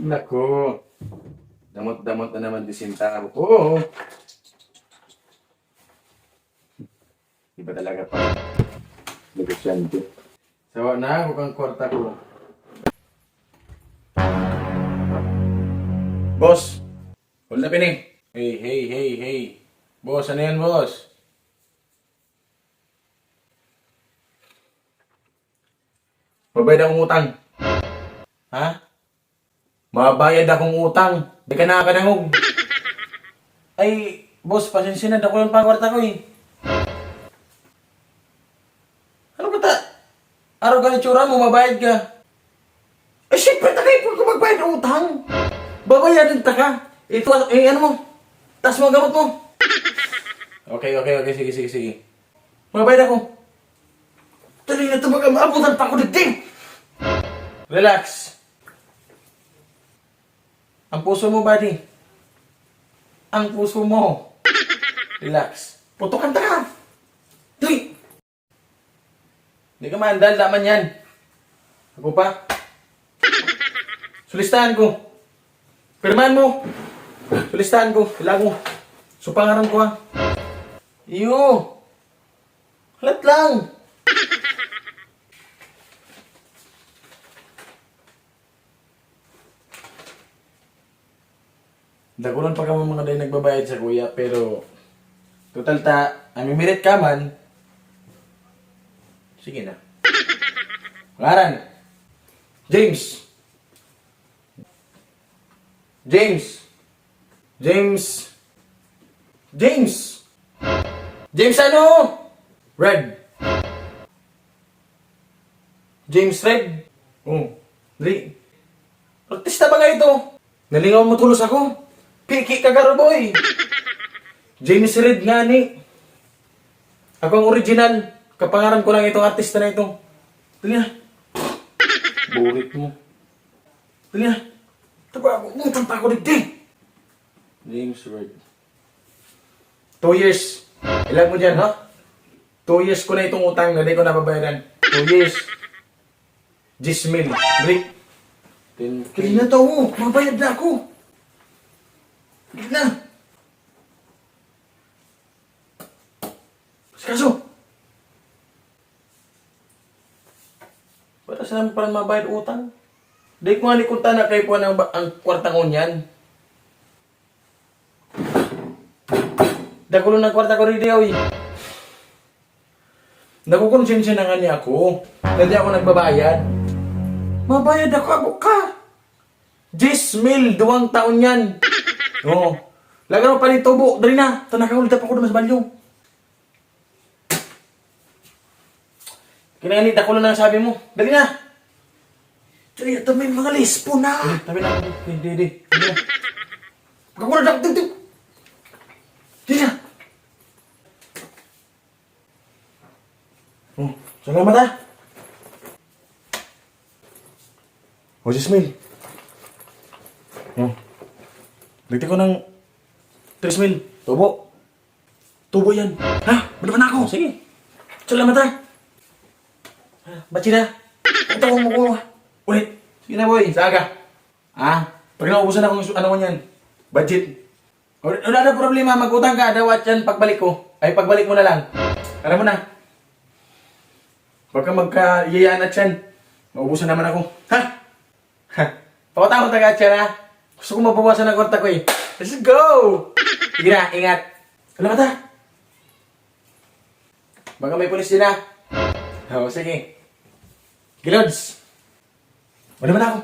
Nako. Damot-damot na naman di Sinta. Oo. Iba talaga pa. Negosyante. Sawa na ako kang kwarta ko. Boss! Hold up ini. Hey. Boss, ano yan, boss? Mabayad akong utang. Ha? Mabayad akong utang. Di ka nakakanangog. Ay, boss, pasensya na. Dako lang pa ang kwarta ko eh. Ano ba ta? Araw ka ni tsura mo, mabayad ka. Eh, syempre, takay po ko magbayad ng utang. Babayadan ta ka. Ito, ano mo? Tas mo ang gamot mo. Okay. Sige. Mabayad ako. Tuloy na ito maabutan pa ako dito. Relax. Ang puso mo, buddy. Ang puso mo. Relax. Putukan ta ka. Tuloy. Hindi ka maandal, daman yan. Ako pa. Sulistahan ko. Pirmahan mo. Sulistahan ko. Kailangan ko. Supangaran ko ha. Iyo. Halat lang. Dakulan pa ka mga day nagbabayad sa kuya, pero total ta, amimirit ka man. Sige na. Pangaran. James. James ano? Red. James Red. Oh. Dali. Artista ba nga ito? Nalingaw mo tulos ako. Piki ka garo boy. James Red nga ni. Ako ang original. Kapangaran ko lang itong artista na ito. Dali na. Burit mo. Dali na. Taba ako. Utang pa ako dito. James Red. 2 years. Ilan mo dyan, ha? 2 years ko na itong utang na di ko nababayaran. 2 years. 10,000. Break. Kaya na to, mabayad na ako. Kaya na. Kaso. Para saan pa mabayad utang? Di ko nga likunta na kayo po ang kwarta ko niyan. Dakulo ng kwarta ko rin diyaw eh. Nakukonsensya na nga niya ako. Hindi ako nagbabayad. Mabayad ako ka. 10,000, 2 taon yan. Oo. Lagan mo pa ni tubo. Dari na. Tanakaulita pa ako na mas balyo. Kinainit ako na sabi mo. Dali na. Dali na. May mga lispo na. Tabi na. Hindi. Pagkakulat ako. Dali na. Oh, salamat ha. O, 10,000. Oh. Bigti ko ng 3,000. Tubo yan. Ha? Balaban na ako. Sige. Salamat ha. Bachi na. Ito ko mo. Ulit. Sige na boy. Saga. Pag naubusan akong ano mo yan. Budget. Wala na problema. Mag-utang ka. Dawat yan pagbalik ko. Ay, pagbalik mo na lang. Alam mo na. Huwag kang magka-iyayaan at yan. Maubusan naman ako. Ha? Pakutang ko taga yan ha. Gusto ko mabawasan ng kwarta ko eh. Let's go! Sige na, ingat. Salamat ha. Baka may pulis din ha. Oo, sige. Gilods. Wala ba na ako?